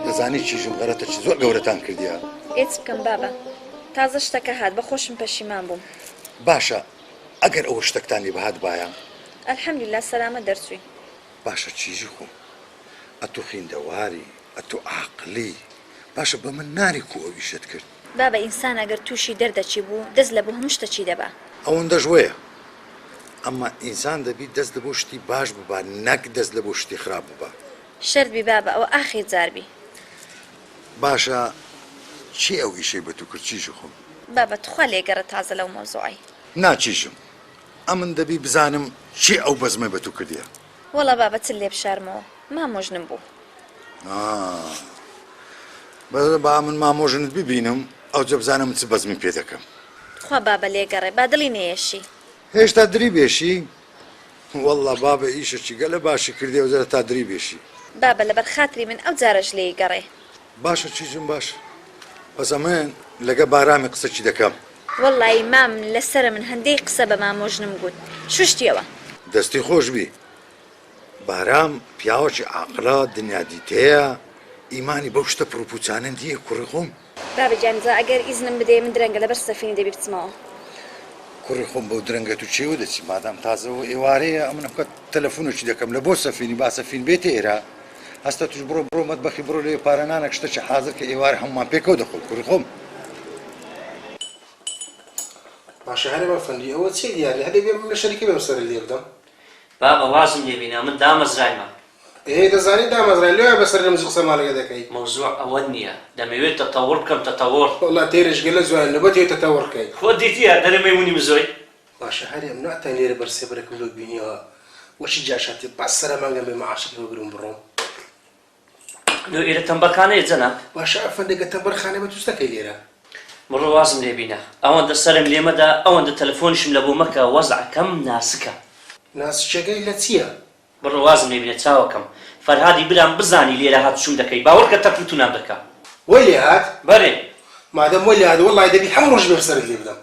دەزانی چیژم غەرەتە چ زۆر گەورەتان کردیە. هیچ بکەم بابە، تازە شتەکە هات بە خۆشم پەشیمان بووم. باشە ئەگەر ئەوە شتێکتانی بەهات باە ئەلحەمدولیلا سەلامە دەرچووی. باشە چیژی خۆم ئەتو خوێندەواری ئەتو عاقلی باشە بە من ناری کو ئەویشت کرد. بابە ئینسان ئەگەر تووشی دەردەچی بوو دەست لە بۆ هەموو شتەچی دەبا. ئەوەندە ژوەیە ئەمما ئینسان دەبی دەست لە بۆ شتی باش ببا نەک دەست لە بۆ شتی خراپ ببا. شەربی بابە ئەوە ئاخی جاربی. باشە چی ئەو ئیشەی بە تو کرد چیژی خۆم؟ بابە تخوا لێگەڕە تازە لەو مۆزوعی. ناچیژم ئەمن دەبی بزانم چی ئەو بەزمە بە تو کردیە. وەڵا بابە چ لێ بشارمەوە مامۆژنم بوو. بەڵێ با من مامۆژنت ببینم ئەو جە بزانم چ بەزمی پێ دەکەم. خوا بابە لێگەڕێ با دڵی نێشی. هێشتا دری بێشی؟ وەڵا بابە ئیشەکی گەلە باشی کردی وزارە تا دری بێشی. بابە لەبەر خاتری من ئەو جارەش لێی گەڕێ. باشە چیژم باش بەس ئەمن لەگە بارامی قسەچی دەکەم. وەڵی مام لەسرە من هەندەی قسە بە مامۆژنم گوت شوشتیەوە. دەستی خۆش بی بارام پیاوەکی عاقڵە دنیا دیتەیە ئیمانی بەو شتە پرۆپوچانە دیە کوڕی خۆم. بابە جانزا ئەگەر ئیزنم بدێ من درەنگە لەبەر سەفینی دەبی بچمەوە. کوڕی خۆم بەو درەنگە تو چێوە دەچی مادام تازەوە ئێوارەیە ئەمن بکات تەلەفۆنێکی دەکەم لە بۆ سەفینی با سەفین بێتە ئێرە هەستا توش بڕۆ مەتبەخی بڕۆ لێ پارەنانێک شتەکی حاضر کە ئێوارە هەمومان پێکەوە دەخۆ کوڕی خۆم. باشە هەرێ بەفەندی ئەوە چی دیارە هەدەی بێ من لە شەریکی بێم سەر لێ بدەم. بابە وازم لێبینە من دامەزرایمە. دەزانی دامەزرای لێوە بەسەر لە مزیق سەماڵەکە دەکەی. مەوزوع ئەوە نییە دەمەوێت تەتەوڕ بکەم تەتەوڕ. وەڵا تێرش گەلە جوان لەبەت هێ تەتەوڕ بکەی. خۆ دیتیە دەرەمەی مونی مزۆی. باشە هەرێ من ناتان لێرە بەرسێبەرەکەم لۆ بینیەوە وەشی جاشاتی باس سەرە مانگەم بێ مەعاشەکەوە بگرم بڕۆم. لۆ ئێرە تەمبەرخانەیە جەناب. باشە ئەفەندێکە تەمبەرخانەی بە تووستەکەی لێرە. بڕۆ وازم لێبینە ئەوەندە سەرم لێمەدا ئەوەندە تەلەفۆنیشم لە بۆ مەکە وەزعەکەم ناسکە. ناسچەکەی لە چییە؟ بڕۆ وازم لێبینە چاوەکەم فەرهادی برام بزانی لێرە هاتوچوم دەکەی باوەڕکە تەپوتونام دەکا. وەی لێ هات؟ بەرێ مادەم وەی لێ هات وەڵای دەبی هەموو ڕۆژ بێ سەرت لێ بدەم.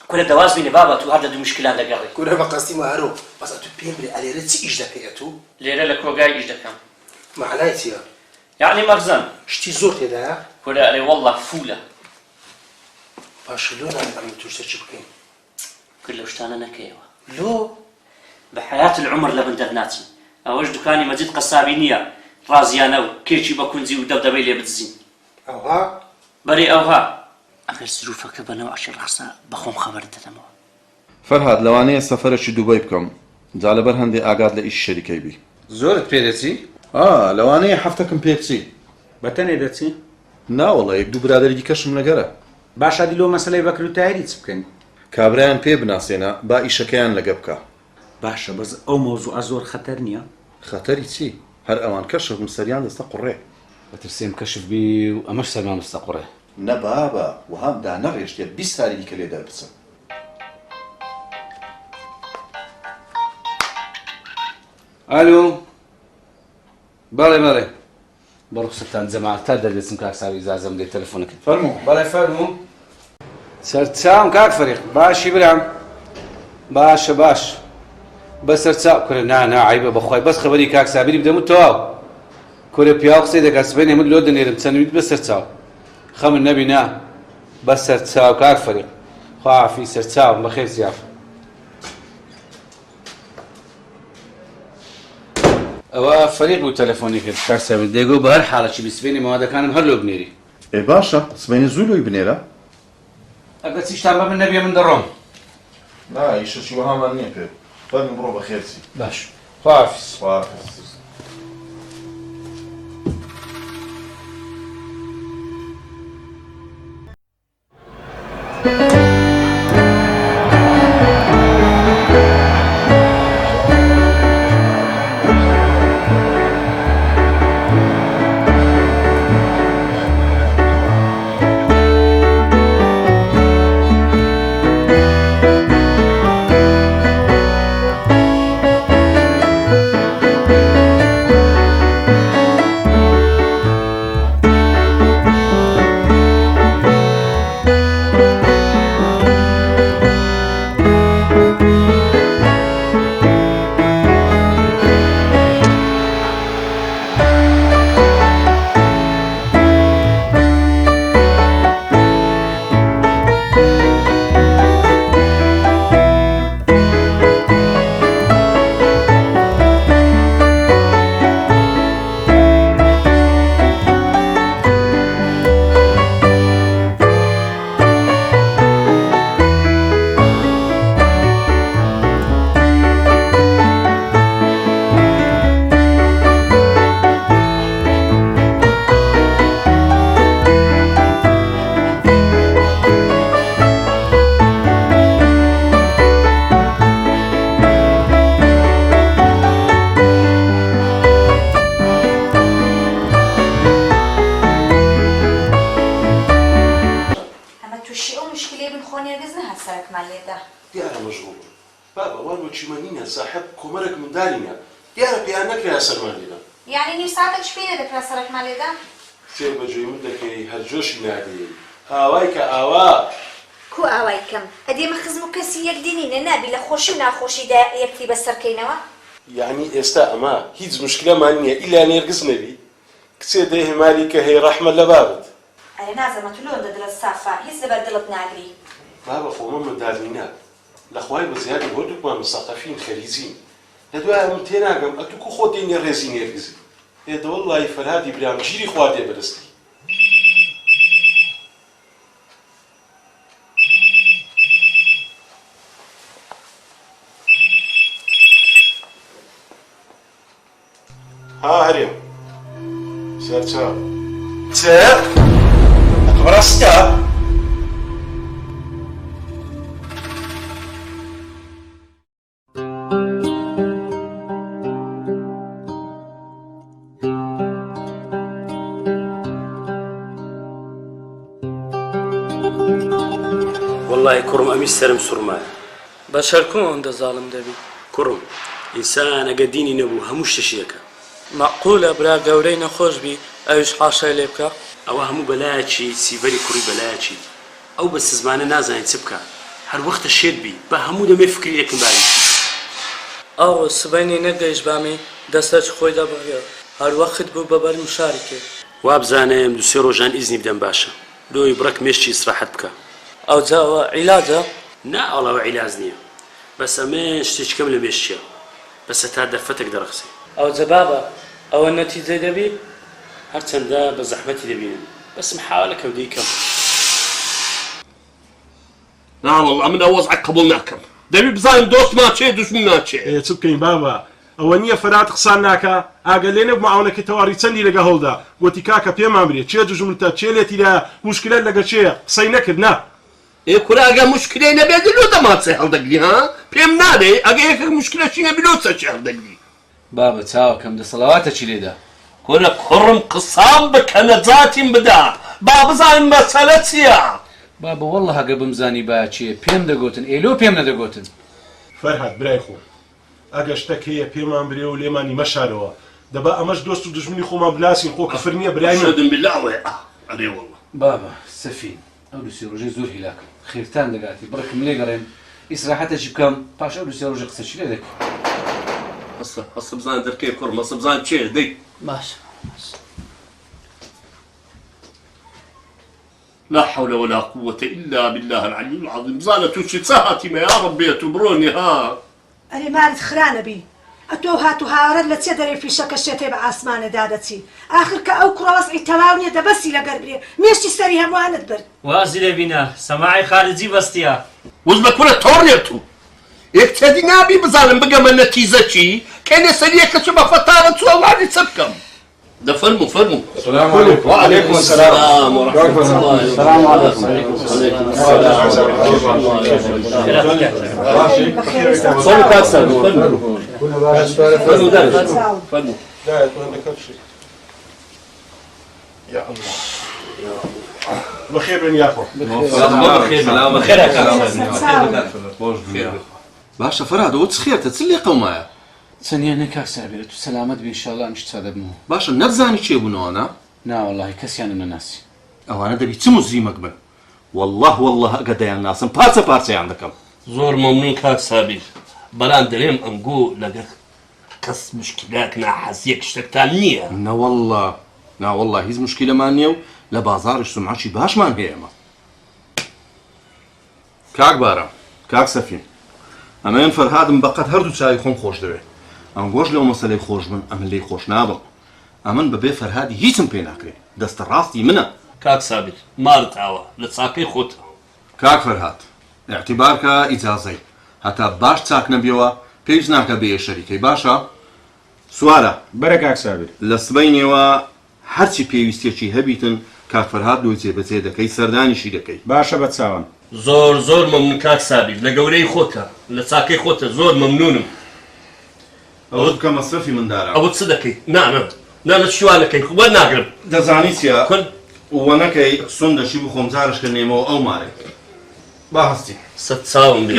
کورە دەواز بینە بابە تو هەر لە دوو مشکلان دەگەڕی. کورە بە قەستی مارۆ بەس ئەتو پێم بێ ئەلێرە چی ئیش دەکەی ئەتوو؟ لێرە لە کۆگای ئیش دەکەم. معنای چییە؟ یعنی مەغزەم شتی زۆر تێدایە؟ کورە ئەڵێ وەڵڵا فولە. باشە لۆ نامێ ئەم تووشتە چی بکەین؟ کرد لەو شتانە نەکەیەوە. لۆ؟ بەحیات العمر لە بن دەرناچین. ئەوەش دوکانی مەجید قەسابی نییە ڕازیانە و کێکی بە کونجی و دەبدەبەی لێ بدزین. ئەوها؟ بەرێ ئەوها ئەگەر سروفەکە بەنەو عەشر ڕاستە بەخۆم خەبەرت دەدەمەوە. فەرهاد لەوانەیە سەفەرێکی دووبەی بکەم جا لەبەر هەندێک ئاگات لە ئیش شەریکەی بی. زۆرت پێ دەچی؟ لەوانەیە هەفتەکەم پێچی. بەتەنێ دەچی؟ ناوەڵە یەک دوو برادەرێکی کەشم لەگەرە. باشە دیلۆ مەسەلەی بەکر و تایری چ بکەین؟ کابرایان پێ بناسێنە با ئیشەکەیان لەگە بکە. باشە بەس ئەو مۆزوعە زۆر خەتەر نییە؟ خەتەری چی؟ هەر ئەوان کەشم سەریان دەستە قوڕێ. بەترسێم کەشف بی و ئەمەش سەرمان دەستە قوڕێ. نە بابە وهامدا نەڕێشتێت 20 ساڵی دیکە لێ دەربچن. ئالۆ بەڵێ بەڵێ بە ڕوخسەتان جەماعەت تا دەردەچم کاک ساوی ئیجازەم دێت تەلەفۆنەکەت. فەرموو. بەڵێ فەرموو. سەرچاوم کاک فەریق باشی برام. باشە باش. بەسەرچاو کورە نا عیبە بەخوای بەس خەبەری کاک سابیری بدەم و تەواو. کورە پیاو قسەی دەکات سبەی نێمت لۆ دەنێرم چەندویت بەسەرچاو. خەمن نەبی نا بەسەرچاو کاک فەریق. خواحافی سەرچاوم بەخێر زیاف. ئەوە فەریق بوو تەلەفۆنی کرد کاک سابیر دەیگۆ بە هەر حاڵەکی بیسبێنی مەوادەکانم هەر لۆ بنێری. باشە سبەینی زوو لۆی بنێرە؟ ئەگەر چیشتان بە من نەبێ من دەڕۆم. نا ئیشەکی وەهامان نییە پێ. فەرموو بڕۆ بەخێرچی. باش. خواحافیز. خواحافیز. صاحب کۆمەرێک منداڵینە دیارە پێیان نەکرا سەرمان لێدا یعنی نیم ساعتێک پێ دەکرا سەرەکمان لێدا کتێب بەجێی من دەکەی هەر جۆشی نادەی ئاوای کە ئاوا کو ئاوای کەم ئەدێمە خزم و کەسی یەکدینینە نابی لە خۆشی و ناخۆشیدا یەکتی بەسەرکەینەوە یعنی ئێستا ئەمە هیچ مشکلەمان نییە ئیلا نێرگز نەبی کچێ دەی هێمالی کە هەی ڕەحمە لە بابت ئەیە نازەمە تو لۆندە دڵت سافا هیچ لەبەر دڵت ناگری بابە خۆمە منداڵینە لەخوای بەزیادی هەردووکمان مستەقەفین خەریزین لە دوای من تێناگەم ئەتوکو خۆ دێنێ ڕێزی نێرگزی هێدە وەڵڵی فەرهادی برام گیری خوا دێ بەدەستی ها هەرێم سەرچاو چێ؟ ڕاستە؟ والله كرم أمي سرم سرما بشركم عند ظالم دبي كرم إنسان أقديني نبو هموش تشيكا معقولة برا قورين خوش بي أيش حاشا ليبكا أو همو بلاتشي سيفري كوري بلاتشي أو بس زمانة نازان تبكا هر وقت الشيد بي بهمو دمي فكري لكن باي أو سبيني نقايش بامي دستاج خوي دا بغير هر وقت بو ببر مشاركة وابزانم دو سيرو جان إذني بدن باشا لو يبرك مشي استراحت بكا أو جاوا علاجة نا والله علاج نية بس أماش تشكمل مشيا بس تا دفتك درخسي أو زبابة أو النتيجة دبي هرچند دا بزحمتي دبينا بس محاولة كوديكم لا والله من وضعك قبولناكم دبي بزايم دوست ما تشي دشمن ما تشي ايه تبكين بابا ئەوە نییە فەرات قسان ناکە ئاگە لێنە بماونەکە تەواڕی چەندی لەگە هەڵدا گوتی کاکە پێمان برێ چێ دژمنتە چێ لێتیدا موشکلت لەگە چێە قسەی نەکرد نا ايه كورا اگه مشكله نبيد لو دمات سهل دقلي ها بيم نادي اگه يك مشكله شي نبيلو سهل دقلي بابا تاو كم ده صلوات تشيلي ده كورا كرم قصام بكنزات بدا بابا زين مساله سيا بابا والله هقب مزاني باچي بيم دقوتن ايلو بيم ندقوتن فەرهاد برای خۆ ئەگە شتێک هەیە پێمان برێ و لێمانی مەشارەوە دەبا ئەمەش دۆست و دژمنی خۆمان بلاسین خۆ کەفر نییە برای من شدم بالله ويا علي والله بابا سفين او لسي روجي زور هلاكم خيرتان دقاتي بركم لي قرين استراحتها بكم باش او لسي روجي قصه لك اصلا بزان دركي كرم اصلا بزان شي دي ماشي لا حول ولا قوة إلا بالله العلي العظيم زالة توشي ساعتي ما يا ربي تبروني ها أنا مالت خرانة بي أتو هاتو هارد لتسدري في شك الشتي بعاسمان دادتي آخر كأو كراس عتلاوني دبسي لقربي ميشتي سريها مواند برد وازي بينا سماعي خارجي بستيا وزبك ولا توريتو اكتدي نابي بظالم بقى من نتيجة شي كان يسليك شبه فتارة والله علي سبكم ده فرموا السلام عليكم وعليكم السلام ورحمة الله السلام عليكم وعليكم السلام صلوا كاسر فرموا يا الله بخير يا اخو بخير باشا فراد وتسخير تتسلي قومايا ثانية نكاك سابرة سلامت بإن شاء الله مش تصادق مو باشا نبزاني شي بنو انا نا والله كسيان الناس او انا دبي تسمو زي مقبل والله قد يا الناس بارسا عندكم زور ممنون كاك سابيل بلان دليم انقو لقى كس مشكلاتنا حسيك اشتكتان نية نا والله هيز مشكلة مانيو لبازارش سمعتشي باش مان هيما كاك بارا كاك سفين اما فرهاد مبقت هردو چاي خون خوش دوي ام گوش لو مسئله خوش من ام لي خوش نابم امن ببي فرهادي هيچم پي ناكري دست راستي منا كاك سابيل مارت عوا لتساقي خوت كاك فرهاد اعتبارك اجازي حتى باش تاك نبيوا پيج ناكا بي شريكي باشا سوالا بركاك سابر لسبينيوا هرچی پێویستێکی هەبیتن کاک فەرهاد لۆی جێبەجێ دەکەی سەردانیشی دەکەی باشە بەچاوم زۆر مەمنون کاک سابیر لە گەورەی خۆتە لە چاکەی خۆتە زۆر مەمنونم ئەوە بکە مەسرەفی مندارە ئەوە چ دەکەی نانە چیوانەکەی خوبە ناگرم دەزانی چیە وە نەکەی سۆندەشی بخۆم جارشکردنێمەوە ئەو مارێ با هەستی سەد چاوم بێ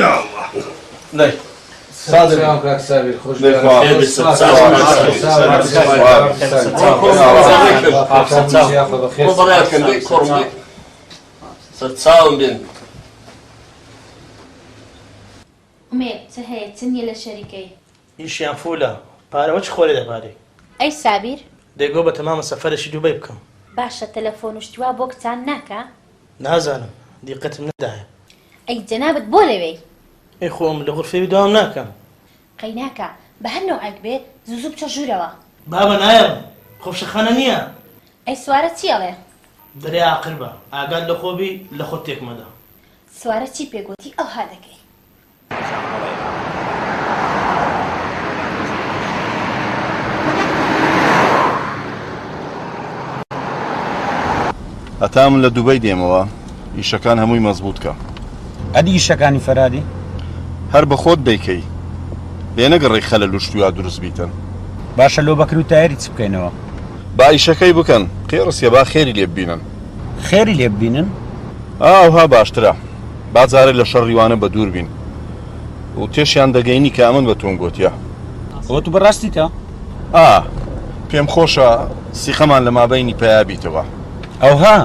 لای سلام كاك سابر خوش أمي تهي تني للشركة ئیشیان فولە پارەوە چ خۆری دەپارێ أي سابر دەیگۆ بە تەمامە سەفەرشی دووبەی بکەم باشە تەلەفۆن شتوا بۆ کتان ناکە نازانم دیقەتم نەدایە ئەی جەنابەت بۆ لەوێی ئەی خۆم لە غورفەوی داوام ناکەم قەی ناکە بە هەر نەوعێک بێ زوو بچە ژوورەوە بابە نایەم خۆپشەخانە نییە ئەی سوارە چیەڵێ دەرێ عاقل بە ئاگات لە خۆبی لە خۆت تێکمەدا سوارە چی پێگوتی ئەو ها دەکەی هەتا من لە دووبەی دێمەوە ئیشەکان هەمووی مەزبوط کە ئەدی ئیشەکانی فەرادی هەر بە خۆت دەیکەی لێ نەگەڕێی خەلە لوشتویا دروست بیتن باشە لۆ بەکر و تایری چ بکەینەوە با ئیشەکەی بکەن قێڕسیە با خێری لێ ببینن خێری لێ ببینن ئاوها باشترە بازارێ لە شەڕیوانە بە دوور بین و تێشیان دەگەینی کە ئەمن بە تۆن گوتیە ئەوە تو بەڕاستیتە پێم خۆشە سیخەمان لە مابەینی پەیابیتەوە ئەوها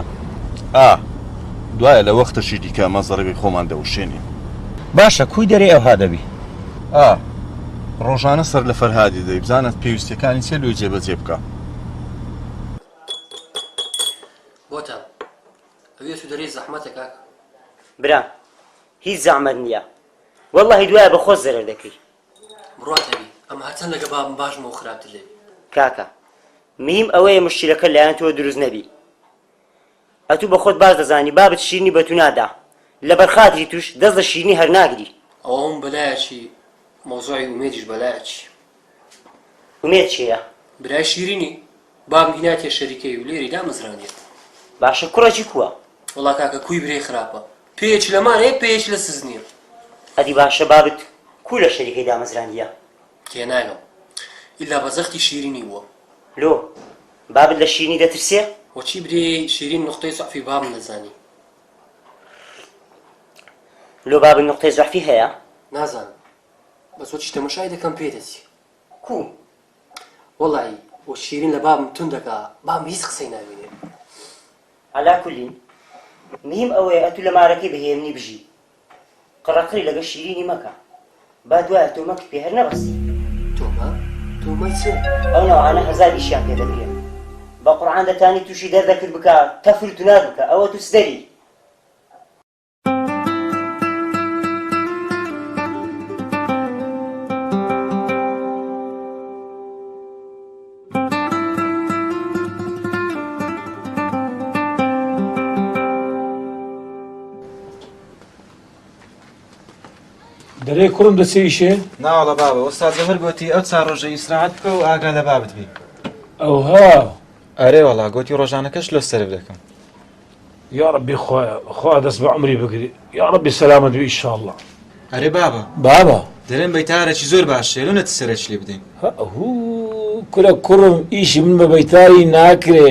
دوایە لە وەختەشی دیکە مەزەڕەوی خۆمان دەوشێنین باشە کوی دەرێ ئەوها دەبی ڕۆژانە سەر لە فەرهادی دەی بزانت پێویستیەکانی چێ لۆی جێبەجێ بکە بۆتە ئەوێ تو دەرێ زەحمەتە کاک برا هیچ زەحمەت نییە وەڵڵاهی دوایە بە خۆت زەرەر دەکەی بڕاتەبی ئەمە هەچەند لەگە بابم باشمە و خراپتر لێ کاکە میم ئەوەیە مشکلەکە لایەن تۆ دروست نەبی ئەتوو بە خۆت باش دەزانی بابت شیرنی بە تو نادا لەبەر خاتری توش دەست لە شیرنی هەر ناگری ئەوەم بەلایەکی مۆزوعی ئومێدیش بەلایەکی ئومێد چییە؟ برای شیرینی بام هیناتیە شەریکەی و لێری دامەزرانێت باشە کوڕەکی کووە؟ وەڵا کاکە کوی برێ خراپە پێیەکی لەمانەیە پێیەکی لە سز نییە ئەدی باشە بابت کو لە شەریکەی دامەزراندیە؟ تێناگەم ئیلا بەزەختی شیرینی بووە لۆ بابت لە شیرنی دەترسێ؟ وەچی برێ شیرین نقطەی زەعفی بابم نەزانی لۆ بابت نقطەی زەعفی هەیە؟ نازانم بەس وەچی تەمەشای دەکەم پێ دەچی کو؟ وەڵی وە شیرین لە بابم تون دەکا بام هیچ قسەی نابینێ عەلا کولی مهم ئەوەیە ئەتوو لە مارەکەی بەهێمنی بژی قڕەقڕی لەگە شیرینی مەکە با دوایە تۆمەکت پێ هەر نەبەستی تۆمەی چێ؟ ئەو نەوانە هەزار ئیشیان پێ دەبرێت بە قورعان دەتانی تووشی دەردەکرد بکە تەفر و تونات بکە ئەوە تو سدەری دەرێ کوڕم دەچێیشێ؟ ناوەڵە بابە ئۆستاد زەهەر گوتی ئەو چار ڕۆژە ئیسراحەت بکە و ئاگا لە بابت بی ئەوها ئەرێ وەڵا گوتی ڕۆژانەکەش لە سەرف دەکەم یا ڕەبی خوا دەست بە عمری بگری یا ڕەبی سەلامەت بی ئینشاءڵڵا ئەرێ بابە دەرێن بەیتارێکی زۆر باشە لۆ نەت سەرەکی لێ بدەین کورە کوڕم ئیشی من بە بەیتاری ناکرێ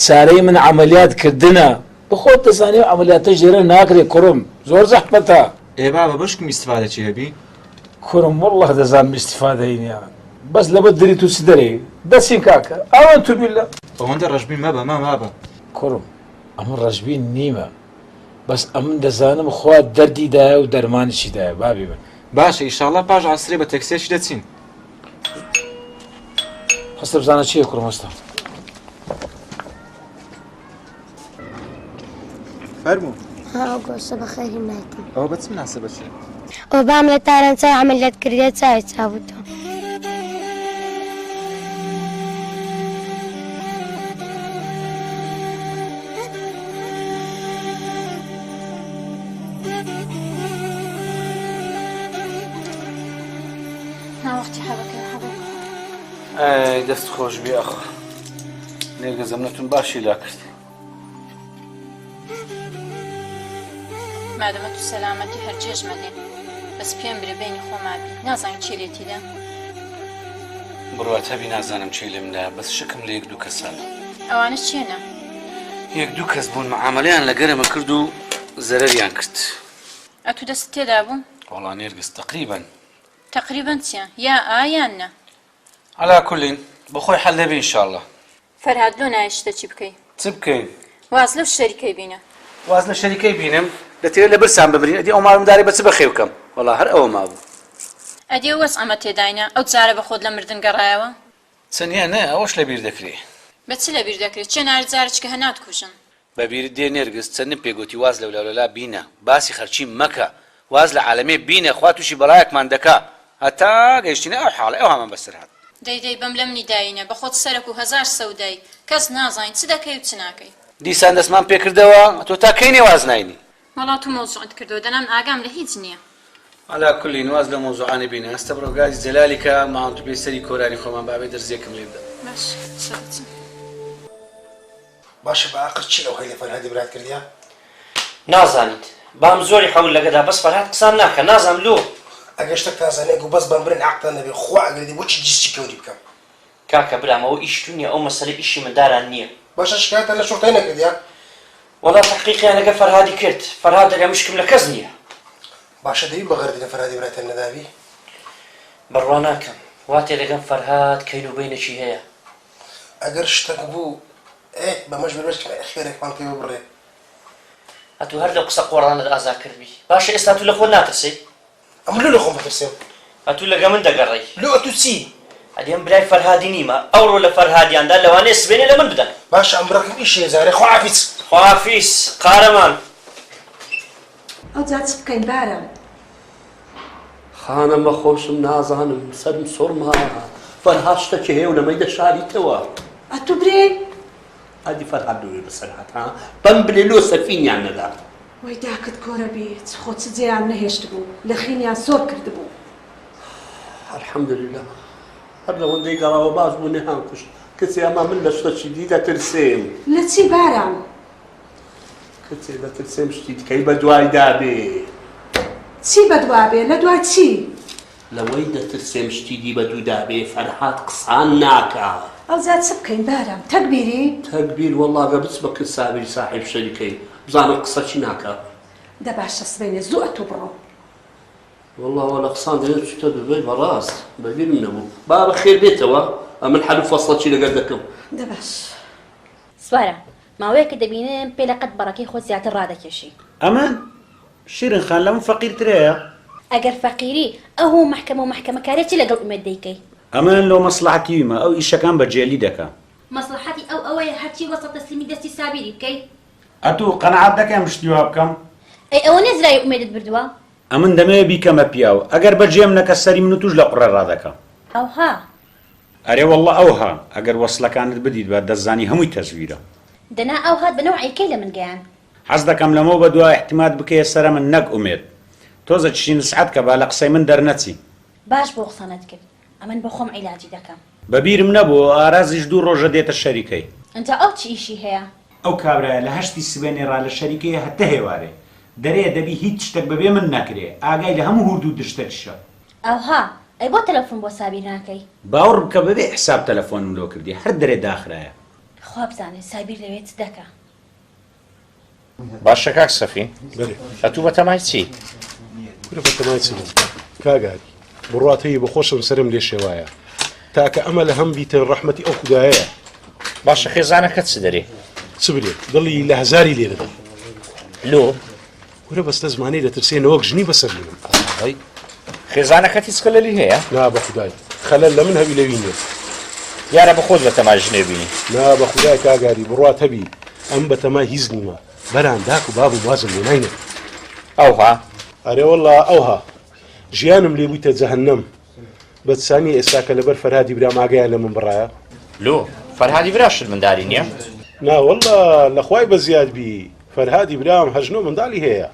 چارەی من عملیات کردنە بخۆت دەزانێ عملیاتە ژێرە ناکرێ کوڕم زۆر زەحمەتە ئێ بابە بەشکم ئیستیفادەکی هەبی کوڕم وەڵڵا دەزانم ئیستیفادەی نییە بەس لەبەر دەری تو چ دەرێ دەچین کاکە ئەوەن تو بیلە ئەوەندە ڕەشبین مەبە مابە کوڕم ئەمە ڕەشبین نیمە بەس ئەمن دەزانم خوا دەردیدایە و دەرمانیشیدایە بابی من باشە ئیشاڵڵا پاش عەسرێ بە تەکسێکی دەچین هەستە بزانە چییە کوڕم هەستە فەرموو گۆشتە بەخێری نایتم ئەوە بە چ مناسبەتی ئەو بام لە تارانچای عەمەلیات کردێت چاوی چاوتەوە ناوەختی حەبەکەی حەبەکە ئەی دەست خۆش بێ ئەخۆ نێرگە زەمنەتون باشی لا کرد مادەمە تو سەلامەتی هەرجێژمەدێ بەس پێم برێ بینی خۆمابی نازانین چی لێتیدا بڕوات هەبی نازانم چی لێمدا بەس شکم لە یەک دوو کەسانە ئەوانە چێنە؟ یەک دوو کەس بوون معامەلەیان لە گەرەمە کرد و زەرەریان کرد ئەتوو دەست تێدا بوو؟ وەڵا نێرگس تەقریبەن تقريبا چیان یا ئایان نە على كل بخۆی حەل دەبێ ئینشاءڵڵا. فەرهاد لۆ نایشتە چی بکەی چ بکەین؟ واز لەو شەریکەی بینە واز لە شەریکەی بینم دەتەوێت لە برسان ببرین ئەدی ئەو ماڵمداری بە چ بەخێو بکەم وەڵا هەر ئەوە مابوو. ئەدی وەس ئەمە تێداینە ئەو جارە بە خۆت لە مردن گەڕایەوە چەندیان نە ئەوەش لە بیر دەکرێ. بە چ لە بیر دەکرێت چێ نار جارێککە هەنات کوژن بەبیرت دێ نێرگز چەندم پێگوتی واز لەولەوەلا بینە باسی خەرچی مەکە واز لە عالەمێ بینە خوا تووشی بەڵایەکمان دەکا هەتا گەیشتینە ئەو حاڵە ئەو هەمان بەسەر هات. دەیدەی بەم لەم نیداینە بە خۆت سەرک و هەزار سەودای کەس نازانین چ دەکەی و چ ناکەی دیسان دەستمان پێکردەوە تۆ تا کەی نێواز ناینی وەڵات و مۆزوعت کردەوە دەنام ئاگام لە هیچ نییە. على كل نواز لە مۆزوعانە بینە هەستە بڕۆ گازی جەلالی کە ماوەتو پێی سەری کۆرانی خۆمان بابێ دەرزێکم لێ بدە. باش سەرچ باشە بە ئاخر چی ئەو هەی لە فەرهادی برات کردیا؟ نازانیت بام زۆری حەول لەگەدا بەس فەرهاد قسان ناکە نازانم لۆ ئەگەر شتێک تازانێک و بەس بەم برن عەقتان نەبێ خوا ئەگەردی بۆچی جستی کەوری بکەم کاکە برام ئەوە ئیشتو نییە ئەو مەسەلە ئیشی منداران نییە. باشە شکایەتان لە شوڕتەی نەکردیا؟ وەڵا تەحقیقیان لەگەڵ فەرهادی کرد فەرهاد دەگە مشکم لە کەس نییە. باشە دەبی بەغەردی لە فەرهادی براتان نەدابی؟ بڕوا ناکەم وا تێدەگەم فەرهاد کەین و بەینەکی هەیە. ئەگەر شتێک بوو بەمەش بەربەر خێرێکمان پێ ببڕێ. ئەتوو هەر لەو قسە قۆڕانت ئازا کردبی باشە ئێستا تو لە خۆت ناترسی؟ ئەمە لۆ لە خۆم بەترسێم. ئەتوو لەگە من دەگەڕێی. لۆ ئەتوو چی؟ ئەدێم برای فەرهادی نیمە ئەوڕۆ لە فەرهادیاندا لەوانەیە سبێنێ لە من بدەن. باشە ئەم بڕەکەم ئیشێ زارێ خواحافیز. خواحافیز قارەمان. ئەو جا چ بکەین بارە؟ خانەمە خۆشم نازانم سەرم سۆڕما فەرهاد شتێکی هەیە و لەمەی دەشاریتەوە. ئەتوو برێ؟ ئەدی فەرهاد دوێ بەسەر هات ها بەم بلێ لۆ سەفینیان نەدا. وەی داکت کۆرە بێ چ خۆ چ جێیان نەهێشت بوو لە خینیان زۆر کرد بوو. الحەمدولله هەر لەوەندەی گەڕاوە باش بوو نەهان کوشت کەچێ ئەما من لە شتێکی دی دەترسێم. لە چی باران؟ کەچێ دەترسێم شتی دیکەی بە دوای دابێ. چی بەدوا بێ لە دوای چی؟ لەوەی دەترسێم شتی دی بە دوو دابێ فەرهاد قسان ناکا. ئەو جا چ بکەین باران تەکبیری؟ تەکبیر وەڵڵا گە بچ بە کرد سابری ساحیب شەریکەی بزانم قسە چی ناکا. دە باشە سبەینێ زوو ئەتوو بڕۆ. والله ولا قسان دەوێت چتە ببێ بەڕاست بەبیرم نەبوو با بەخێر بێتەوە ئەمن حەل و فەسڵەکی لەگەر دەکەم. دە باش. سوارە ماوەیەکە دەبینم پێ لە قەت بەڕەکەی خۆ زیاتر ڕادەکێشی. ئەمان شیرین خان لەمن فەقیرترەیە؟ ئەگەر فەقیری ئەو محکەمە و محکەمەکارێکی لەگەڵ ئومێد دەیکەی. ئەمان لەو مەسلحەتی ویمە ئەو ئیشەکان بەجێلی دەکەم. مەسلحەتی ئەو ئەوەیە هەرچی وەسە تەسلیمی دەستی سابیری بکەی. ئەتوو قەنەعات دەکەم شتی وا بکەم؟ ئەی ئەوە نێزرای ئومێدت بردووە؟ ئەمن دەمەوێت بیکەمە پیاو ئەگەر بەجێم نەکە سەری من و توش لە قوڕە ڕادەکەم. ئەوها ئەرێ وەڵڵە ئەوها ئەگەر وەسڵەکانت بدیت بە دەزانی هەمووی تەزویرە. دەنا ئەو هات بەنەوعیکەی لە من گەیان. حەز دەکەم لەمەوە بە دوای احتیمات بکەیە سەرە من نەک ئومێد. تۆزە چشی نسعەت کە با لە قسەی من دەرنەچی. باش بۆ قسەنت کرد ئەمن بۆ خۆم عیلاجی دەکەم. بەبیرم نەبوو ئارازیش دوو ڕۆژە دێتە شەریکەی. ئەنجا ئەو چی ئیشی هەیە؟ ئەو کابرایە لە هەشتی سبێنێ ڕا لە شەریکەیە هەتە هێوارێ. دەرێ دەبی هیچ شتێک بەبێ من نەکرێ ئاگای لە هەموو هوردوو دشتەکیشە. ئەوها ئەی بۆ تەلەفۆن بۆ سابیر ناکەی؟ باوەڕ بکە بەبێ حساب تەلەفۆنم لۆ کردی هەر دەرێ داخرایە. خوا بزانێ سابیر لەوێت چ دەکا. باشە کاک سەفین ئەتوو بە تەمای چی؟ کورە بە تەمای چی کاگاری بڕاتەیە بەخۆشم سرم لێ شێوایە تاکە ئەمە لە هەم بیتن ڕەحمەتی ئەو خودایەیە. باشە خێزانەکەت چ دەرێ؟ چ برێ دڵی لە هەزاری لێ دەدەم. لۆ کورە بەستە زمانی دەترسێنەوە وەک ژنی بەسەر لێم. خێزانەکەت هیچ خەلەلی هەیە؟ نا بە خودای خەلەل لە من هەوی لەوی نیە. یارە بە خۆت بە تەمای ژنێ بینی. نا بە خودای کاگاری بڕات هەبی ئەم بە تەمای هیچ نیمە بەران داک و باب و بازم لێ ناینێ. ئەوها ئەرێ وەڵڵا ئەوها ژیانم لێ بوویتە جەهەنەم بەدسانی ئێستا کە لەبەر فەرهادی برام ئاگایە لە من بڕایە. لۆ فەرهادی براشت منداری نییە؟ نا وەڵڵا لەخوای بە زیاد بی فەرهادی برام هەژنۆ منداڵی هەیە.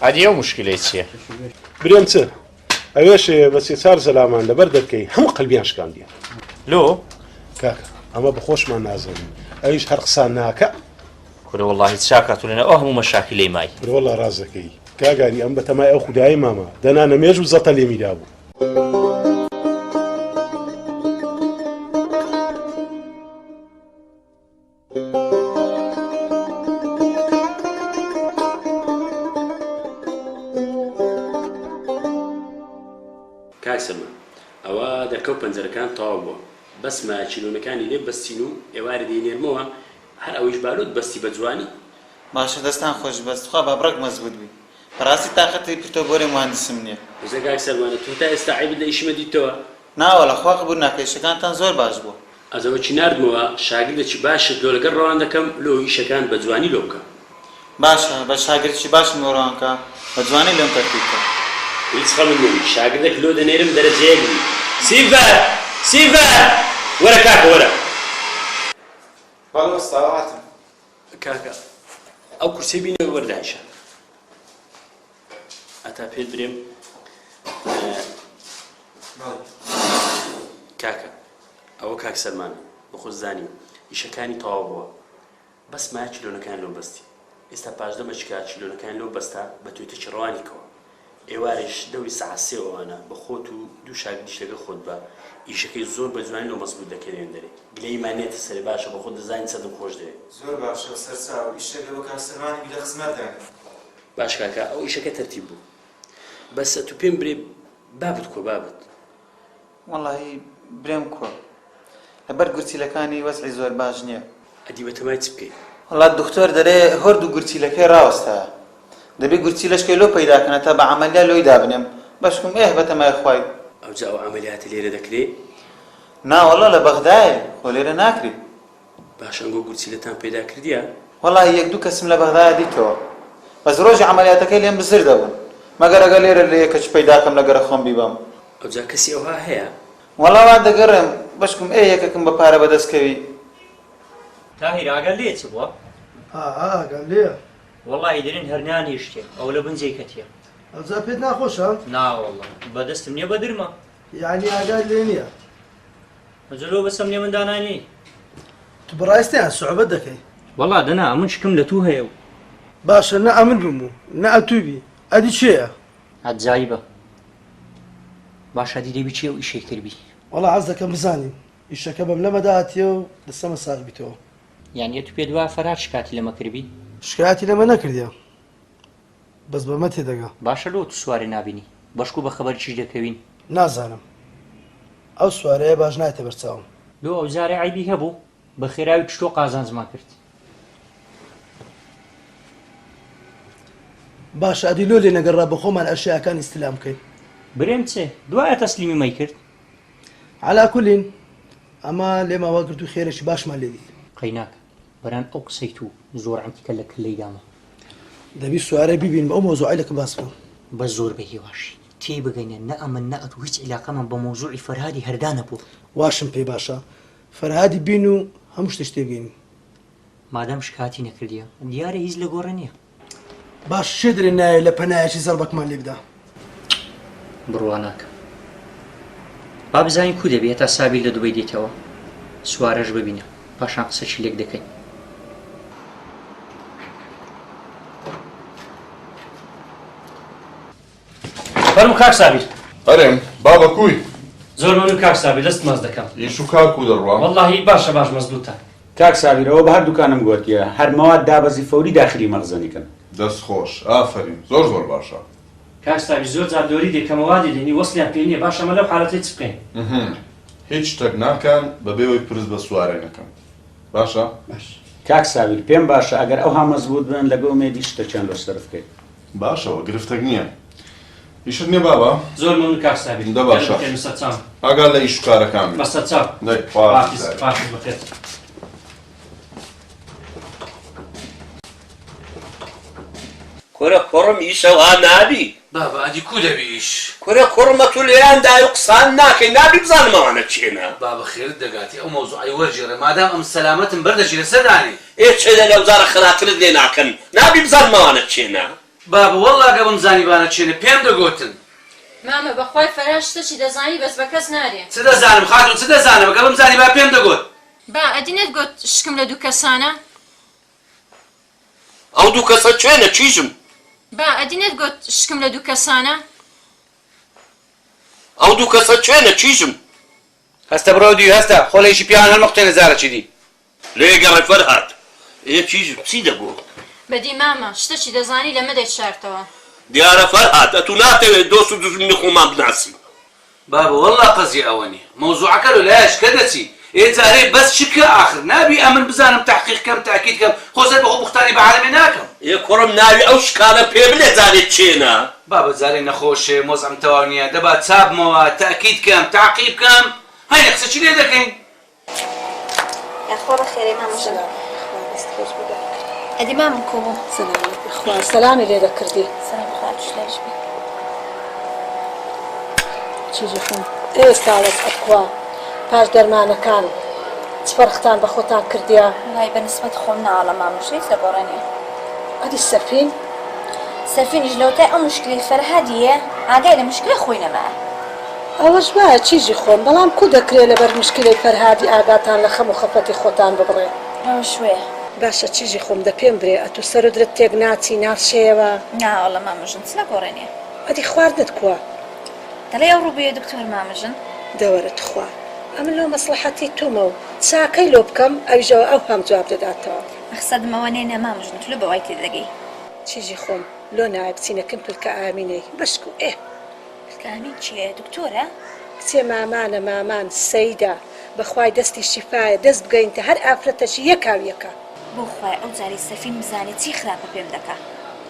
ئەدی ئەو موشکلەی چییە؟ برێم چ ئەوێشێ بە سێ چار زەلامان لەبەر دەکەی هەموو قەلبیان شکاندیە. لۆ کاکە ئەمە بەخۆشمان نازانین ئەویش هەر قسان ناکە. کورە وەڵڵاهی چاکاتو لەنە ئەو هەموو مەشاکلەی مای. وەڵڵا ڕاز دەکەی کاگاری ئەم بە تەمای ئەو خودایی مامە دەنانە مێژ و زەتە لێمیدا بوو. کاک سەمە پەنجەرەکان تەواو بووە بەس ماچیلۆنەکانی لێ بەستین و ئێوارە دێنێرمەوە هەر ئەوەیش بالۆت بەستی بە جوانی باشە دەستان خۆش بەستخوا بابڕێک مەزبوط بی بەڕاستی تااقەتی پرتۆبۆری مهندسم نییە وزەکاک سەروانە تۆ تا ئێستا عیبت لە ئیشمە دیتەوە ناوەڵە خوا قبول ناکە ئیشەکانتان زۆر باش بووە ئەزەوە چی ناردمەوە شاگردێکی باشت لۆ لەگەڵ ڕەوان دەکەم لۆ ئیشەکان بە جوانی لۆ بکەم باشە بە شاگردی باشم وەڕوانکە بە جوانی لێم تەرتیبکە هیچ خەڵم نەبی شاگردێک لۆ دەنێرم دەرەجەیەک بی سیڤەر وەرە کاکە وەرە بەڵێ وەستاواتم کاکە ئەو کورسەی بینەوە وەردایشە ئەتا پێت برێم کاکە ئەوە کاک سەلمانە بە خۆت زانی ئیشەکانی تەواو بووە بەس مایە چیلۆنەکان لەو بەستی ئێستا پاشدەمە چکا چیلۆنەکان لەو بەستا بە توێتە چڕوانیکەوە ئێوارش دەوری سەعات سێوەوانە بە خۆت و دوو شاگردیش لەگەڵ خۆت بە ئیشەکەی زۆر بە جوانی لەو مەزبوط دەکەوێن دەرێ گلەیمان نێتە سەرێ باشە بە خۆت دەزانی چەندم خۆش دەوێت زۆر باشە سەرچاو ئیشەک لەوە کاک سەلمانی بی لە خزمەتدانێ باش کاکە ئەو ئیشەکە تەرتیب بوو بەس تو پێم برێ بابت کۆ بابت وەڵاهی برێم کۆ لەبەر گورچیلەکانی وەسعی زۆر باش نییە ئەدی بە تەمای چ بکەیت وڵات دکتۆر دەرێ هەرد و گورچیلەکەی ڕاوەستایە دەبێت گورچیلەشکەی لۆ پەیداکەنە تا بە عەمەلیا لۆی دابنێم بەشکم بە تەمای خوای ئەوجا ئەو عەمەلیاتە لێرە دەکرێت ناوەڵا لە بەغدایە خۆ لێرە ناکرێت باش ئەنگۆ گورچیلەتان پەیدا کردیە وەڵاهی یەک دوو کەسم لە بەغدایە دیتەوە بەس ڕۆژی عەمەلیاتەکەی لێم بزر دەبوون مەگەر ئەگەر لێرە لە یەکەچ پەیداکەم لەگەرە خۆم بیبەم ئەوجا کەسی ئەوها هەیە وەڵا وا دەگەڕێم بەشکم یەکەکەم بە پارە بەدەستکەوی تاهیر ئاگەر لێ چ بووە ئاگەم لێە وەڵی دەرین هەرنیان هێشتێ ئەو لە بنجەی کەتیە ئەوجا پێت ناخۆشە ناوەڵە بەدەستم نییە بە درمە یعنی ئاگات لێ نییە ئەجلۆ بەسەم لێ مندانانی تو بەڕاستیان سوعبەت دەکەی وەڵا دەنا ئەمن شکم لە تو هەیە و باشە نە ئەمن بمو نە ئەتوبی ئەدی چێە عجایبە باشە دی دەبی چێ و ئیشەی کردبی وەڵا عەز دەکەم بزانیم ئیشەکە بەم لەمە داهاتیە و دەستەمە ساغ بیتەوە یعنی تو پێ دوای فەرات شکاتی لەمە کردبی شکایەتی لەمە نەکردیە بەس بەمە تێدەگا باشە لۆ تو سواری نابینی بەشکو بە خەبەر چیش دەکەوین نازانم ئەو سوارەیە باش نایتە بەرچاوم لۆ ئەو جارێ عیبی هەبوو بە خێراوی چتۆ قازانجمان کرد باشە ئەدی لۆ لێ نەگەڕا بە خۆمان ئەشیاکان ئیستلام بکەین برێم چێ دوایە تەسلیمی مەی کرد عەلا کولین ئەمە لێماوە کرد و خێرێکی باشمان لێ دیت قەیناک بەران ئەو قسەی تو زۆر ئەمتیکە لە کلەی دامە دەبی سوارە بیبین بە ئەو مۆزوعی لەکە باس بکەم بە زۆر بە هێواشی تێ بگەینە نە ئەمن نە ئەتو هیچ عیلاقەمان بە مۆزوعی فەرهادی هەردا نەبوو واشم پێی باشە فەرهادی بین و هەموو شتێک تێبگەین مادام شکاتی نەکردیە دیارە هیچ لە گۆڕە نییە باش شێ درێ نایە لە پەنایەکی زەربەکمان لێ بدا بڕواناکە با بزانین کو دەبێت تا سابیل لە دوبەی دێتەوە سوارەش ببینە پاشان قسەی لێک دەکەین فەرمو کاک سابیر هەرێم بابە کوی زۆر مەمنون کاک سابیر دەست ماز دەکەم ئیش و کار کو دەڕوا وەڵڵاهی باشە باش مەزبوطە کاک سابیرەوە بە هەردووکانم گوتیە هەر مەواد دابەزی فەوری داخلی مەخزەنیکەن دەست خۆش ئافرین زۆر زۆر باشە کاک سابیر زۆر جار دۆری دێکەمەوادی دێنی وەسلیان پێ نییە باشە مە لەو حالەتەی چ بکەین هیچ شتێک ناکەن بەبێەوەی پرس بە سوارە نەکەن باشە کاک سابیر پێم باشە ئەگەر ئەو هەمەزبوط بن لەگەڵ مێدی شتەکیان لۆ سەرف بکەین باشەوە گرفتەک نییە ئیشت نییە بابا زۆر مەمنون کاک سابیر دە باشە ئاگا لە ئیش و کارەکان بەسە چاو پاکیز بخێر کورە کوڕم ئیشەوە نابی بابا ئەدی کو دەبیش کورە کوڕمە تو لێیان دای و قسان ناکەی نابی بزانمەوانە چێنە بابا خێرت دەگاتی ئەو مەوزوعی وەرجێڕە مادام ئەم سەلامەتم بەردەژێرە سەردانی چێدە لەو زارە خراپترت لێ ناکەن نابی بزانمەوانە چێنە بابا وەڵڵا گە بم زانیبانە چێنە پێم دەگوتن مامە بەخوای فەرهاد شتێکی دەزانی بەس بە کەس نارێ چ دەزانم خاتون چ دەزانم گە بم زانیبا پێم دەگوت با ئەدی نەتگوت شکم لە دوو کەسانە ئەو دوو کەسە کوێنە چیژم با ئەدی نەتگوت شکم لە دوو کەسانە ئەو دوو کەسە کوێنە چیژم هەستە بڕۆ دی هەستە خۆڵێکی پیان هەر مەقتێنە زارەچی دی لێگەڕێ فەرهاد چیژم چی دەبوو بەدی مامە شتێکی دەزانی لەمە دەیشارتەوە دیارە فەرهاد ئەتوو ناتەوێت دۆست و دژمنی خۆمان بناسی بابا والله قصدي أواني موضوعك له لاش كدتي إيه زاري بس شكا آخر نبي أمن بزانم تحقيق كم تأكيد كم خوزي بخو مختاري بعالمي ناكم يا كرم ناوي أو شكالة بيبلي زاري تشينا بابا زاري نخوش موزعم توانية دبا تساب موا تأكيد كم تعقيب كم هاي نقصد شي ليه دكين يا خورا خيري ما مشكلة هذه ما منكم سلام اخوان سلام اللي ذكرتي سلام خالد شلاش بي چیزی خۆم ئێستاڵت ئەخوا پاش دەرمانەکان چفەرختان بە خۆتان کردیا وای بەنسبەت خۆم ناڵە مامۆشەی لە گۆڕێنێ ئەدی سەفین سەفینیش لەوتای ئەو مشکلی فەرهادیە ئاگای لە مشکلی خۆی نەما ئەوەش وایە چیزی خۆم بەڵام کو دەکرێت لەبەر مشکلی فەرهادی ئاگاتان لە خەم و خەفەتی خۆتان ببڕێ ئەوە شوێ باشە چیزی خۆم دە پێم برێ ئەتو سەرودرت تێک ناچی ناچێەوە ناوەڵە مامۆژن چ لە گۆڕێنێ ئەدی خواردت کووە دەڵێ ئەو ڕووبێ دکتۆر مامەژن دەوەرت خوا ئەمن لەو مەسلحەتی تومە و چاکەی لۆ بکەم ئەویژەوە ئەو هەم جواب دەداتەوە مەخسەدمەوە نێنە مامەژن تو لە بەوای تێدەگەی چیزی خۆم لۆ نایە بچینەکەم پلکە ئامینەی بەشک و پلکە ئامین چییە دکتۆرە؟ کچێ مامانە مامان سەیدا بەخوای دەستی شیفایە دەست بگەینتە هەر ئافرەتەشی یەکاو یەکە بۆ خوای ئەو جاری سەفین بزانێت چی خراپە پێم دەکا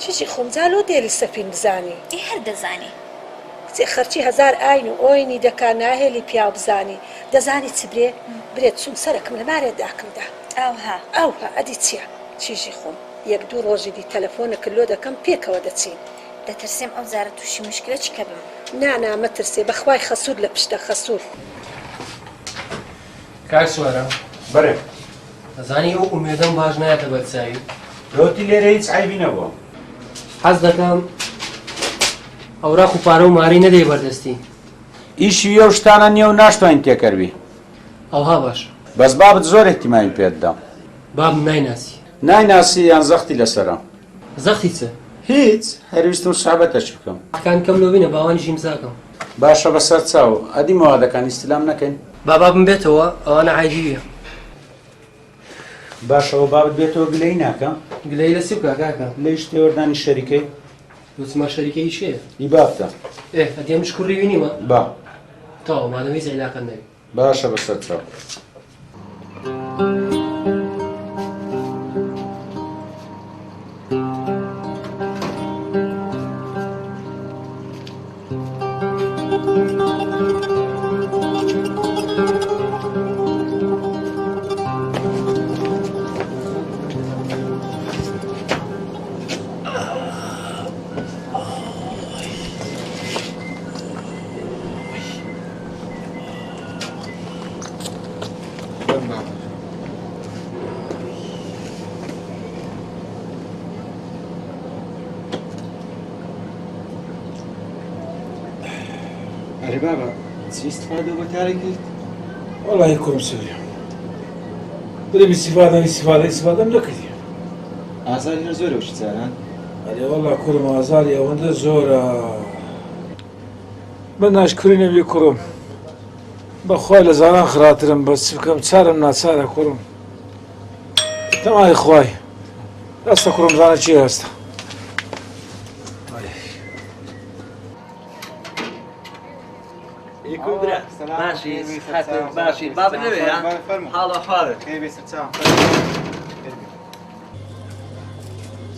چیزی خۆم جالۆ دێری سەفین بزانی ئێ هەر دەزانی کچێ خەرچی هەزار ئاین و ئۆینی دەکا ناهێلی پیا بزانی دەزانی چ برێ برێت چوون سەرەکەم لە مارێت داکەمدا ئەوها ئەدی چییە چیژی خۆم یەک دوو ڕۆژی دی تەلەفۆنەکە لۆ دەکەم پێکەوە دەچین دەترسێم ئەو جارە تووشی مشکلە چیکە بم نانا مەترسێ بەخوای خەسوود لە پشتە خەسوود کاک سوارە بەرێ دەزانی ئەو ئومێدەم باش نایەتە بەرچاوی لۆتی لێرە هیچ عیبی نەبووە حەز دەکەم ئەوراق و پارە و ماری نەدەی بەردەستی ئیشی ئەو شتانە نییە و ناشتوانین تێکەروی ئەوها باش بەس بابت زۆر احتیمامی پێتدا بابم نایناسی نایناسی یان زەختی لەسەرە زەختی چ هیچ هەرویستم سوحبەتەش بکەم حکان کەم لۆ بینە باوانیشی مزاکەم باشە بەسەر چاو ئەدی مەوادەکانی استلام نەکەین بابم بێتەوە ئەوانە عایبیە باشەوە بابت بێتەوە گلەی ناکە گلەی لە سی بکە کاکە لەی شتێوەردانی شەریکەی وچمە شەریکەی شێ ئیبابتە ئەدێمش کوڕی وینیمە با تاوە مادەمی زەیلاکە نەوی باشە بەسەر چاو ئەرێ بابە چی استفادە بە کاری کرد؟ وەڵی کوڕم سووریا برێ استفادەم نەکردی ئازاری هەر زۆرە وشی جاران ئەرێ وەڵا کوڕم ئازاری ئەوەندە زۆرە من ناشکری نەبی کوڕم بەخوای لە زانان خراترم بەس بکەم چارم ناچارە کوڕم تەمای خوای ڕاستە کوڕم زانە چی هەستە ماشي ماشي باب النبي حاضر حاضر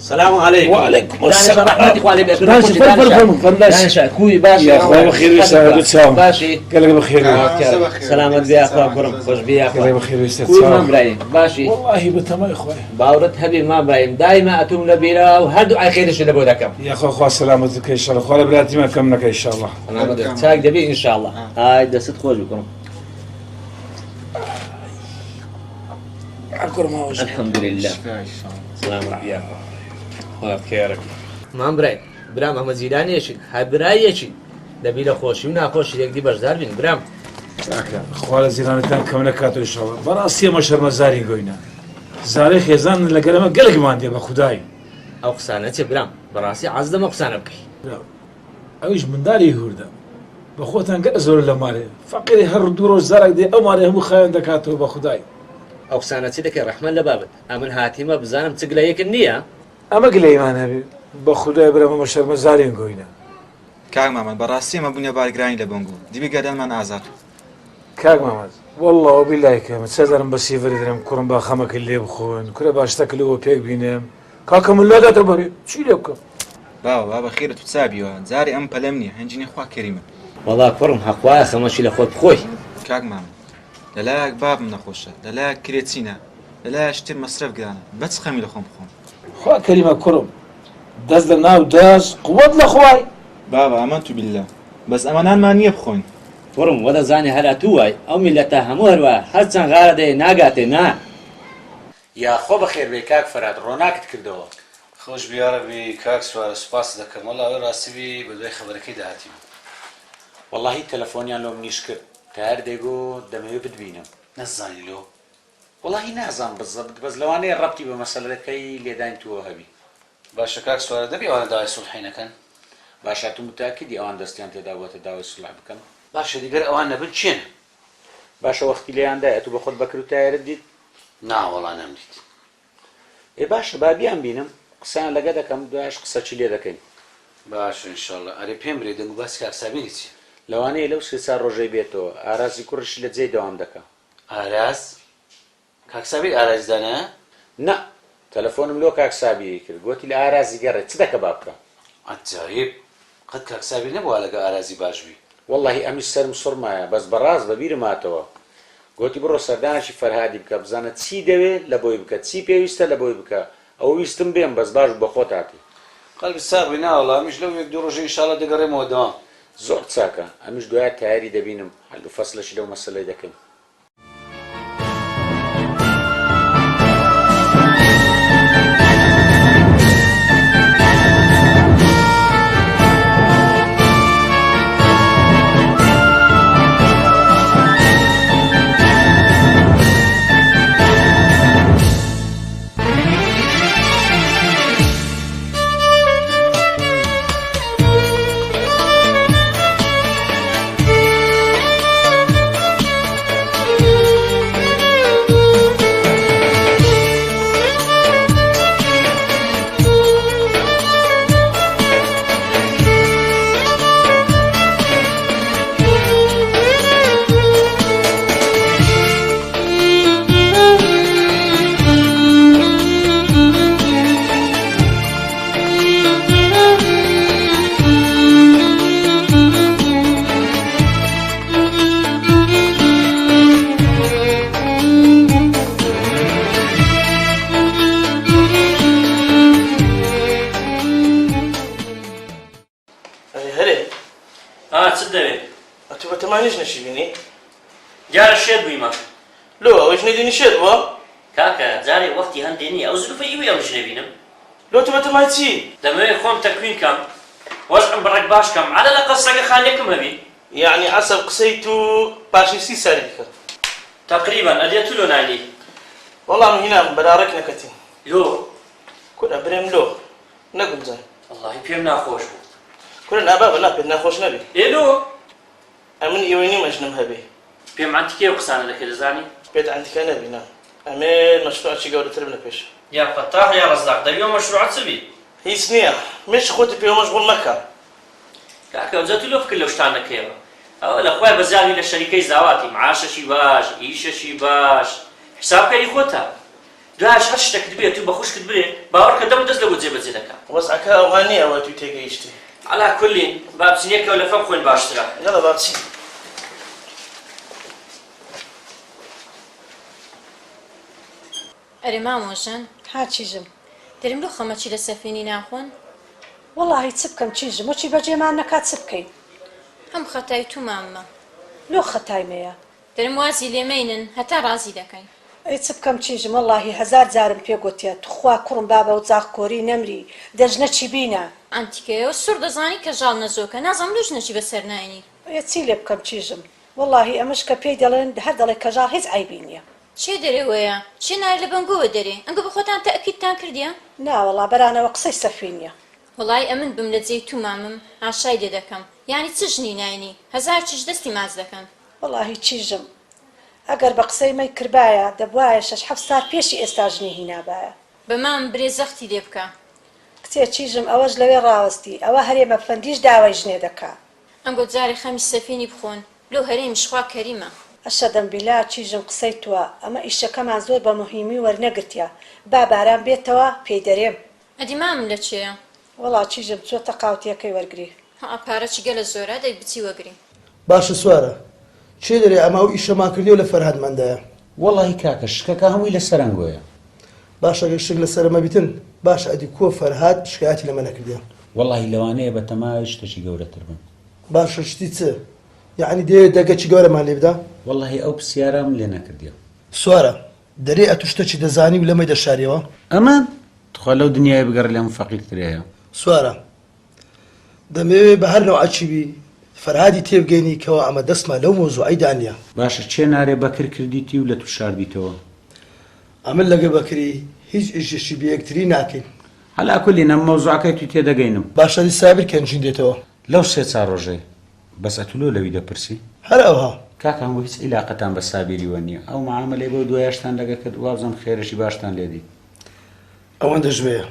السلام عليكم وعليكم السلام ورحمة الله وبركاته كوي باشا يا اخوي بخير وسهلا باشي قلبي بخير سلامة يا اخوي كرم خوش بيا قلبي بخير كوي ما برايم باشي والله بتما يا اخوي باورت هبي ما برايم دائما اتم لبيرا وهدو على خير شي لبودكم يا اخوي اخوي سلامتك ان شاء الله اخوي بلاتي ما كملك ان شاء الله تاك دبي ان شاء الله هاي دست خوش بكم الحمد لله سلام عليكم خواب خێرك مام برای برام ئەمە زیرانێکی هەبرایەکی دەبی لە خۆشی و ناخۆشی یەکدی بەشدار بین برام خوا لە زیرانەکان کەم نەکاتەوە ئینشاڵڵا بەڕاستی ئەمە شەرمەزاری گۆینە زارەی خێزان لەگەرەمە گەلێکمان دێ بە خودای ئەو قسانە چێ برام بەڕاستی عەز دەمە قسانە بکەی ئەویش منداڵی هوردە بە خۆتان گەلە زۆر لە مارێ فەقیری هەر دوو ڕۆژ زارێک دێ ئەو مارێ هەموو خایان دەکاتەوە بە خودای ئەو قسانە چی دەکەی ڕەحمەت لە بابت ئەمن هاتیمە بزانم چگلەیەکن نییە ئەمە گلەیمانە بێ بە خودای برەمەمە شەرمەزارێن گۆینە کاک مامەد بەڕاستی ئەمە بوونە بارگرانی لە بنگو دیبی گەردانمان ئازاد کاک مامەد والله وبیلای کەمە چەدەرم بە سیڤەری درێم کوڕم با خەمەکە لێ بخۆن کورە باشتەکەلەوە پێک بینێم کاکە من لاداتە بەری چی لێ بکەم باوە بابە خێرت و چابیەوە جارێ ئەم پەلەم نییە هەنجینی خوا کەریمە وەڵا کوڕم حەقوایە خەمەشی لە خۆت بخۆی کاک مامەد لەلایەک بابم نەخۆشە لەلایەک کرێچینە لەلایە شتێ مەسرەف گرانە بەچ خەمی لە خۆم بخۆم خوا کەریمە کوڕم دەست لە ناو دەست قووەت لە خوای بابا ئەمە تو بیللا بەس ئەمانانمان نییە بخۆین کوڕم وەدەزانێ هەراتوو وای ئەو میلەتە هەموو هەروە هەرچەند غارە دەیە ناگاتێ نا یا خۆ بەخێر بێ کاک فەرات ڕۆناکت کردەوە خۆش بیارەبی کاک سوارە سوپاس دەکەم وەڵا ئەوەی ڕاستیبی بە دوای خەبەرەکەی داهاتیم وەڵاهی تەلەفۆنیان لۆم نیش کرد تا هەر دەیگۆ دەمەوێت بتبینم نەزانی لۆ وەڵاهی نازان بزەبت بەس لەوانەیە ڕەبتی بە مەسەلەکەی لێدانیتووە هەبی باشە کاک سوارە دەبی ئەوانە داوای سولحی نەکەن باشە تو متاکدی ئەوان دەستیان تێدا بووەتە داوای سولح بکەن باشە دیگەر ئەوان نەبن چێن باشە وەختی لێیاندایە تو بە خۆت بەکر و تایرت دیت نا وەڵا نەمدیت ئێ باشە بابیان بینم قسەیان لەگە دەکەم دوایش قسە چی لێ دەکەین باشە ئینشاڵڵا ئەرێ پێم برێ دەنگ و باسی کاکسابینی چی لەوانەیە لەو سێ سا ڕۆژەی بێتەوە ئارازی کوڕشی لە جێی دەوام دەکەم ئاراز کاکسابی ئارازدانە نا تەلەفۆنم لۆ کاکسابی کرد گوتی لە ئارازی گەڕێت چ دەکە با بکە عجایب قەت کاکسابی نەبووە لەگە ئارازی باشبی واللهی ئەمیش سەرم سوڕمایە بەس بەڕاست بەبیرم هاتەوە گوتی بڕۆ سەردانێکی فەرهادی بکە بزانە چی دەوێت لە بۆی بکە چی پێویستە لە بۆی بکە ئەو ویستم بێم بەس باش بە خۆت هاتی قەلبی ساغبی ناوەڵا ئەمیش لەو یەک دوو ڕۆژەی ئینشاڵڵا دەگەڕێمەوە دەوام زۆر چاکە ئەمیش دوای تایاری دەبینم هەلو فەسلەشی لەو مەسەلەی دەکەین جارێ وەختی هەندێنی ئەو زلوفەی وێ ئەو ژنە بینم لۆ تو بەتەمای چی دەمەوێت خۆم تەکوین کەم وەزعم بڕێک باش کەم عەلە لە قەسەکە خانێکم هەبی یعنی عەسەب قسەی تو پاشی سی ساری کرد تقریبا ئەدێ تو لۆ نانی وەڵام هینام بەدارێک نەکەتیم لۆ کورە برێم لۆ نەگونجای وەڵڵاهی پێم ناخۆش بوو کورە نابابە نا پێت ناخۆش نەبێ ئێ لۆ ئەمن ئێوەی نیمەژنم هەبێ پێم عەنتیکێ و قسانە دەکەی دەزانی پێت عەنتیکە نەبی نا ئەمێ مەشروعی گەورەتر بنە پێش یا فەتاح یا ڕەزاق دەبیەوە مەشروعەت چ بی هیچ نییە مێش خۆتی پێوە مەشغوڵ مەکە کاکە ئەوجا تو لۆ بکرد لەو شتانەکەیەوە ئەوە لەخوای بەزاوی لە شەریکەی زاواتی معاشەشی باش ئیشەشی باش حسابکەری خۆتە دوایش هەر شتێکت بێت تو بەخۆشکت برێ باوەڕکە دەم دەست لەبۆ جێبەجێ دەکەم وەزعەکە ئەوها نییە ئەوە توی تێگەیشتی عەلا کولین با بچینێکەوە لە فەم خۆین باشترە یاڵە با بچین ئەرێ مامۆژن ها چیژم دەریم لۆ خەمەچی لە سەفینی ناخۆن وەڵاهی چ بکەم چیژم وەچی بەجێمان نەکات چ بکەین هەم خەتای تو مامە لۆ خەتایمەیە دەرم وازی لێمەینن هەتا ڕازی دەکەین ئەی چ بکەم چیژم وەڵاهی هەزار جارم پێ گوتیە توخوا کوڕم بابە و جاقکۆری نەمری دەژنە چی بینە ئەنتیکەیەوە سوور دەزانی کە ژاڵ نەزۆکە نازەم لۆ ژنەچی بەسەر ناینی ئێ چی لێ بکەم چیژم وەڵاهی ئەمەش کە پێی دەڵێن هەر دەڵێ کەژاڵ هیچ عیبی نییە چێ دەرێوەیە چێ نار لە بەنگۆوە دەرێ ئەنگە بە خۆتان تەئکیدتان کردیە ناوەڵا بەرانەوە قسەی سەفینیە وڵای ئەمن بم لە جێی تو مامم ئاشای لێ دەکەم یانی چ ژنی ناینی هەزار چش دەستی ماز دەکەن وەڵاهی چیژم ئەگەر بە قسەی مەی کردایە دەبوایە 6-7 سال پێشی ئێستا ژنی هینابایە بە مام برێ زەختی لێ بکە کچێ چیژم ئەوەش لەوێ ڕاوەستی ئەوە هەرێمە فەندیش داوای ژنێ دەکا ئەنگۆ جارێ خەمی سەفینی بخۆن لۆ هەرێمی شخوا کەریمە ئەشە دەمبیلا چیژم قسەی تووە ئەمە ئیشەکەمان زۆر بە مهمی وەرنەگرتیا با باران بێتەوە پێی دەرێم ئەدی مامن لە چێە وەڵا چیژم چۆتە قاوتیەکەی وەرگری پارەچی گەلە زۆرە دەی بچی وەگری باشە سوارە چێ دەرێ ئەما و ئیشەمان کردی و لە فەرهادماندایە وەڵی کاکە شکەکە هەمووی لە سەرنگۆیە باشە شک لە سەرمە بیتن باشە ئەدی کۆ فەرهاد شکایەتی لەمە نەکردیان وەڵی لەوانەیە بە تەمای شتێکی گەورەتر بن باشە شتی چ یعنی دێ دەگەچی گەورەمان لێ بدا وەڵی ئەو پرسیارم لێ نەکردیە سوارە دەرێ ئەتو شتێکی دەزانی و لەمەی دەشاریەوە ئەمە تخوا لەو دنیای بگەڕ لەم فەقیرترەیە سوارە دەمەوێت بە هەر نەوعچیبی فەرهادی تێبگەینی کەەوە ئەمە دەستمە لەو مۆزوعی دانیە باشە چێ نارێ بەکر کردیتی و لە تو شاردیتەوە ئەمە لەگە بەکری هیچ ئیششی بەیەکتری ناکەین هەلاکولی نەم مۆزوعەکەی تو تێدەگەینم باشەری سابر کەنجین دێتەوە لەو سێ چار ڕۆژەی بەس ئەتولۆ لەوی دەپرسی هەر ئەوها کاکان بۆ هیچ عیلاقەتان بە سابیریوە نییە ئەو معاملەی بۆ دوایشتان دەگەکرد وابزم خێرشی باشتان لێدی ئەوەندە ژوەیە